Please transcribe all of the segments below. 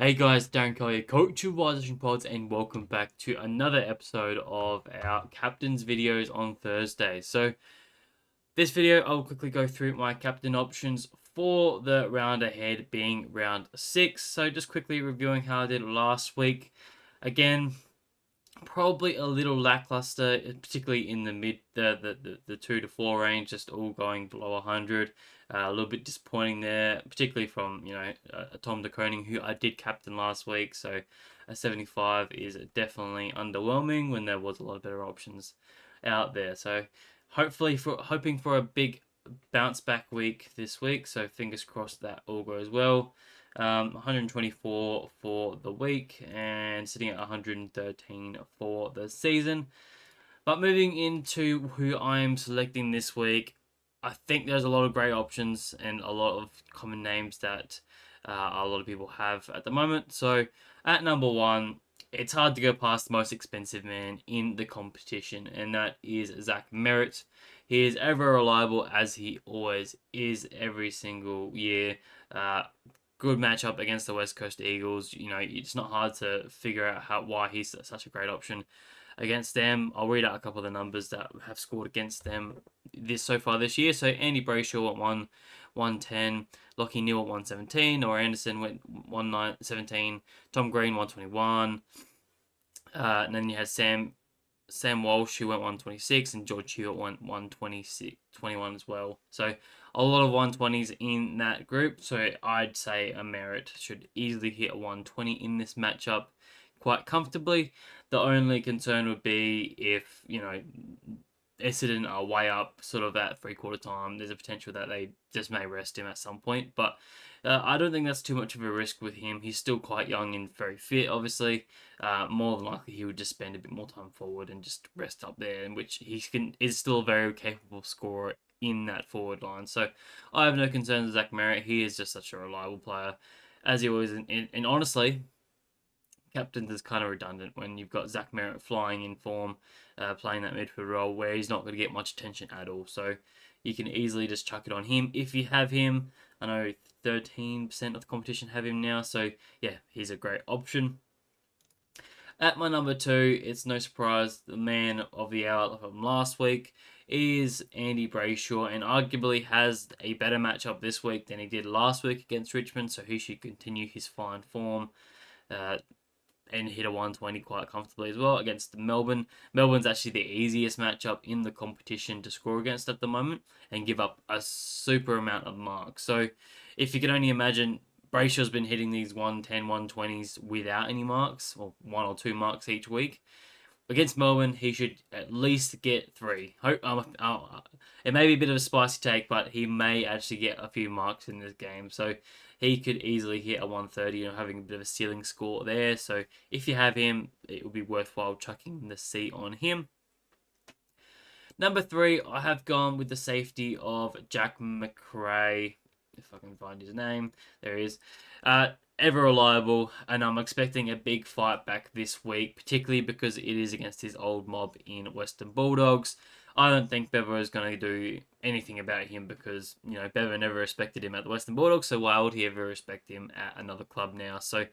Hey guys, Darren Kelly, Coach of Wise Pods, and welcome back to another episode of our captains videos on Thursday. So, this video, I'll quickly go through my captain options for the round ahead, being round 6. So, just quickly reviewing how I did last week. Again, probably a little lackluster, particularly in the mid the 2 to 4 range, just all going below 100. A little bit disappointing there, particularly from Tom DeConing, who I did captain last week. So a 75 is definitely underwhelming when there was a lot of better options out there. So hoping for a big bounce back week this week. So fingers crossed that all goes well. 124 for the week and sitting at 113 for the season. But moving into who I'm selecting this week, I think there's a lot of great options and a lot of common names that a lot of people have at the moment. So at number one, it's hard to go past the most expensive man in the competition, and that is Zach Merritt. He is ever reliable as he always is every single year. Good matchup against the West Coast Eagles. You know, it's not hard to figure out why he's such a great option against them. I'll read out a couple of the numbers that have scored against them so far this year. So Andy Brayshaw at 110, Lockie Neal at 117, Noah Anderson went 117, Tom Green 121. And then you had Sam Walsh, who went 126, and George Hewitt went 126, 21 as well. So a lot of 120s in that group. So I'd say a Merritt should easily hit a 120 in this matchup quite comfortably. The only concern would be if, Essendon are way up sort of at 3/4 time. There's a potential that they just may rest him at some point. But I don't think that's too much of a risk with him. He's still quite young and very fit, obviously. More than likely, he would just spend a bit more time forward and just rest up there, in which is still a very capable scorer in that forward line. So I have no concerns with Zach Merritt. He is just such a reliable player, as he always. And honestly, captains is kind of redundant when you've got Zach Merritt flying in form, playing that midfield role where he's not going to get much attention at all. So you can easily just chuck it on him if you have him. I know 13% of the competition have him now, so yeah, he's a great option. At my number 2, it's no surprise, the man of the hour from last week is Andy Brayshaw, and arguably has a better matchup this week than he did last week against Richmond, so he should continue his fine form. And hit a 120 quite comfortably as well against Melbourne. Melbourne's actually the easiest matchup in the competition to score against at the moment and give up a super amount of marks. So if you can only imagine, Brayshaw's been hitting these 110, 120s without any marks, or 1 or 2 marks each week. Against Melbourne, he should at least get 3. It may be a bit of a spicy take, but he may actually get a few marks in this game. So he could easily hit a 130 and having a bit of a ceiling score there. So if you have him, it would be worthwhile chucking the C on him. Number 3, I have gone with the safety of Jack McRae. If I can find his name, there he is. Ever reliable, and I'm expecting a big fight back this week, particularly because it is against his old mob in Western Bulldogs. I don't think Bevo is going to do anything about him because, Bevo never respected him at the Western Bulldogs, so why would he ever respect him at another club now? So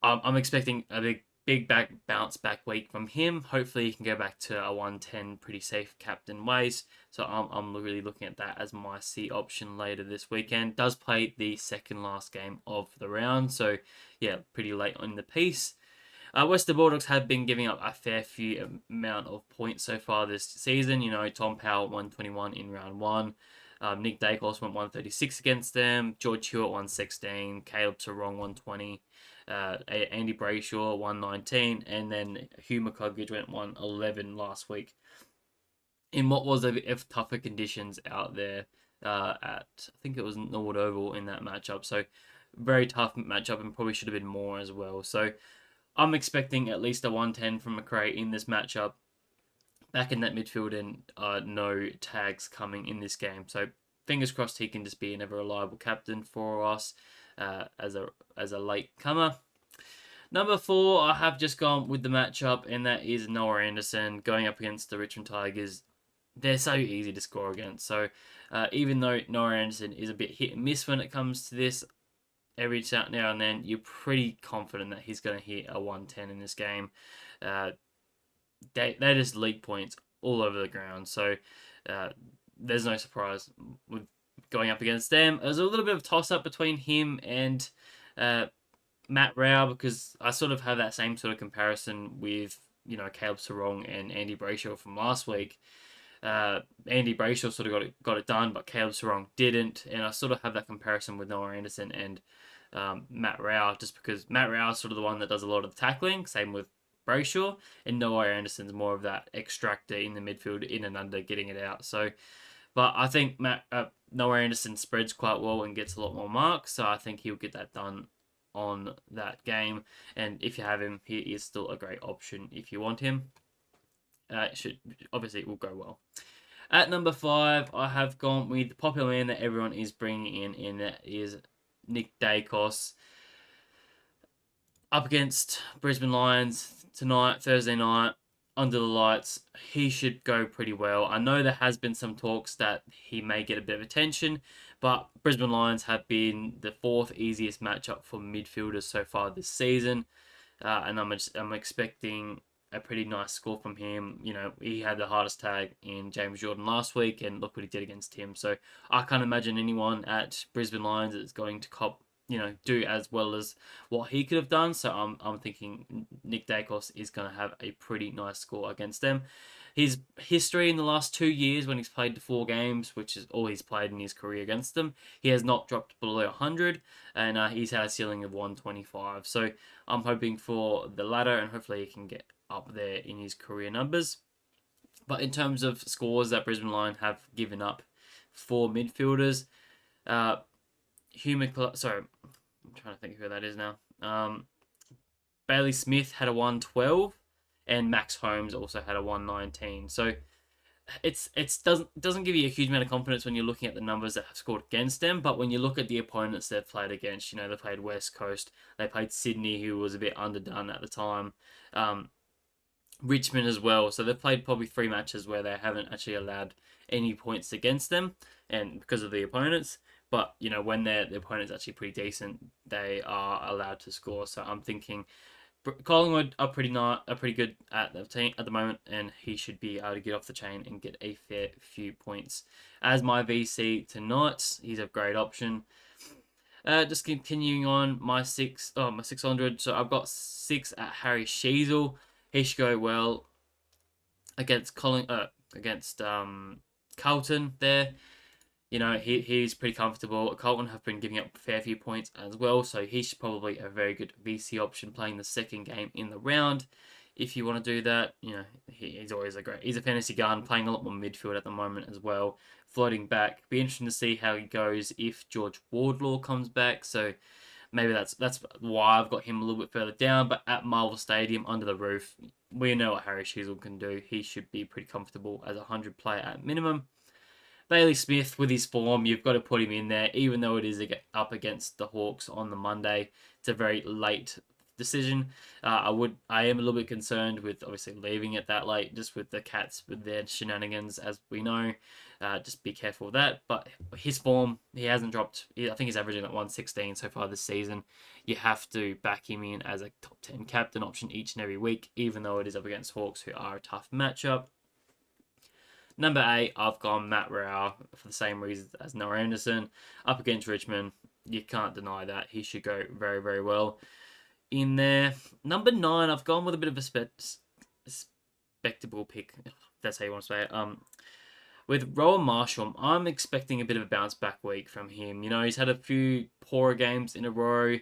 I'm expecting a big bounce back week from him. Hopefully he can go back to a 110 pretty safe captain ways. So I'm really looking at that as my C option later this weekend. Does play the second last game of the round. So yeah, pretty late on the piece. Western Bulldogs have been giving up a fair few amount of points so far this season. Tom Powell 121 in round 1. Nick Dacos went 136 against them. George Hewitt 116. Caleb Sarong 120. Andy Brayshaw 119, and then Hugh McCluggage went 111 last week in what was a tougher conditions out there at, I think it was Norwood Oval in that matchup. So very tough matchup, and probably should have been more as well. So I'm expecting at least a 110 from McRae in this matchup. Back in that midfield, and no tags coming in this game. So fingers crossed he can just be an ever reliable captain for us as a late comer. Number 4, I have just gone with the matchup, and that is Noah Anderson going up against the Richmond Tigers. They're so easy to score against. So even though Noah Anderson is a bit hit and miss when it comes to this, every now and then, you're pretty confident that he's going to hit a 110 in this game. Uh, they just leak points all over the ground. So uh, there's no surprise with going up against them. There's a little bit of toss up between him and uh, Matt Rao, because I sort of have that same sort of comparison with Caleb Sarong and Andy Brayshaw from last week. Andy Brayshaw sort of got it done, but Caleb Sarong didn't, and I sort of have that comparison with Noah Anderson and Matt Rao, just because Matt Rao is sort of the one that does a lot of the tackling, same with Brayshaw, and Noah Anderson's more of that extractor in the midfield, in and under, getting it out. So, but I think Noah Anderson spreads quite well and gets a lot more marks, so I think he'll get that done on that game. And if you have him, he is still a great option if you want him. It will go well. At number 5, I have gone with the popular man that everyone is bringing in, and that is Nick Dacos. Up against Brisbane Lions tonight, Thursday night, under the lights. He should go pretty well. I know there has been some talks that he may get a bit of attention, but Brisbane Lions have been the 4th easiest matchup for midfielders so far this season, and I'm expecting a pretty nice score from him. He had the hardest tag in James Jordan last week, and look what he did against him. So I can't imagine anyone at Brisbane Lions is going to do as well as what he could have done. So I'm thinking Nick Dacos is going to have a pretty nice score against them. His history in the last 2 years, when he's played the 4 games, which is all he's played in his career against them, he has not dropped below 100, and he's had a ceiling of 125. So I'm hoping for the latter, and hopefully he can get up there in his career numbers. But in terms of scores that Brisbane Lions have given up for midfielders, sorry, I'm trying to think of who that is now. Bailey Smith had a 112, and Max Holmes also had a 119. So it doesn't give you a huge amount of confidence when you're looking at the numbers that have scored against them. But when you look at the opponents they've played against, they played West Coast, they played Sydney, who was a bit underdone at the time. Richmond as well. So they've played probably 3 matches where they haven't actually allowed any points against them, and because of the opponents. But when the opponent's actually pretty decent, they are allowed to score. So I'm thinking Collingwood are pretty good at the team at the moment, and he should be able to get off the chain and get a fair few points. As my VC tonight, he's a great option. Just continuing on my 600. So I've got 6 at Harry Sheezel. He should go well against Carlton there. He's pretty comfortable. Carlton have been giving up a fair few points as well, so he's probably a very good VC option playing the second game in the round. If you want to do that, he's always he's a fantasy gun, playing a lot more midfield at the moment as well, floating back. Be interesting to see how he goes if George Wardlaw comes back. So maybe that's why I've got him a little bit further down. But at Marvel Stadium, under the roof, we know what Harry Sheezel can do. He should be pretty comfortable as a 100 player at minimum. Bailey Smith, with his form, you've got to put him in there, even though it is up against the Hawks on the Monday. It's a very late decision. I am a little bit concerned with obviously leaving it that late, just with the Cats with their shenanigans, as we know. Just be careful of that. But his form, he hasn't dropped. I think he's averaging at 116 so far this season. You have to back him in as a top 10 captain option each and every week, even though it is up against Hawks, who are a tough matchup. Number 8, I've gone Matt Rao for the same reasons as Noah Anderson. Up against Richmond, you can't deny that. He should go very, very well in there. Number 9, I've gone with a bit of a spectacle pick, if that's how you want to say it. With Rowan Marshall, I'm expecting a bit of a bounce back week from him. He's had a few poorer games in a row.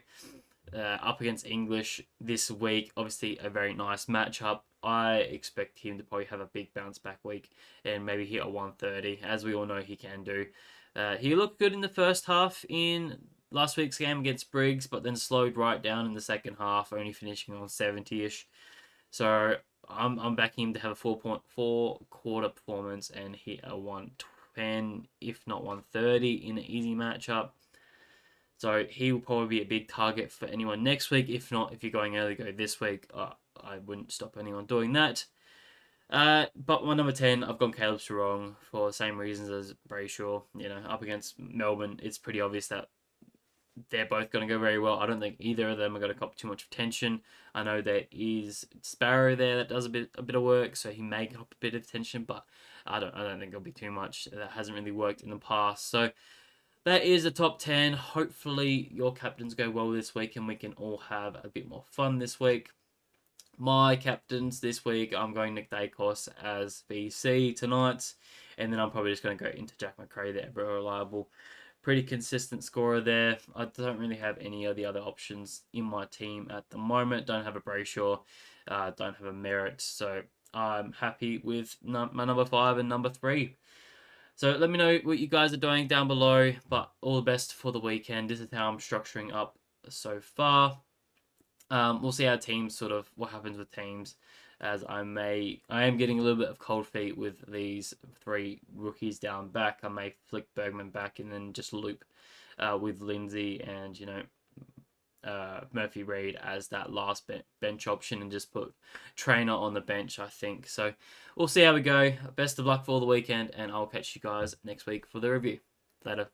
Up against English this week, obviously a very nice matchup. I expect him to probably have a big bounce back week and maybe hit a 130, as we all know he can do. He looked good in the first half in last week's game against Briggs, but then slowed right down in the second half, only finishing on 70-ish. So I'm backing him to have a 4.4 quarter performance and hit a 110, if not 130 in an easy matchup. So he will probably be a big target for anyone next week. If not, if you're going early, go this week. I wouldn't stop anyone doing that. But my number 10, I've gone Caleb Sarong for the same reasons as Brayshaw. Up against Melbourne, it's pretty obvious that they're both going to go very well. I don't think either of them are going to cop too much attention. I know there is Sparrow there that does a bit of work, so he may cop a bit of attention, but I don't think it'll be too much. That hasn't really worked in the past. So that is the top 10. Hopefully your captains go well this week and we can all have a bit more fun this week. My captains this week, I'm going Nick Dacos as VC tonight, and then I'm probably just going to go into Jack McRae there, very reliable, pretty consistent scorer there. I don't really have any of the other options in my team at the moment. Don't have a Brayshaw, don't have a Merritt, so I'm happy with my number 5 and number 3. So let me know what you guys are doing down below, but all the best for the weekend. This is how I'm structuring up so far. We'll see how teams what happens with teams, as I am getting a little bit of cold feet with these 3 rookies down back. I may flick Bergman back and then just loop with Lindsay and Murphy Reed as that last bench option and just put Trainer on the bench, I think. So we'll see how we go. Best of luck for all the weekend, and I'll catch you guys next week for the review. Later.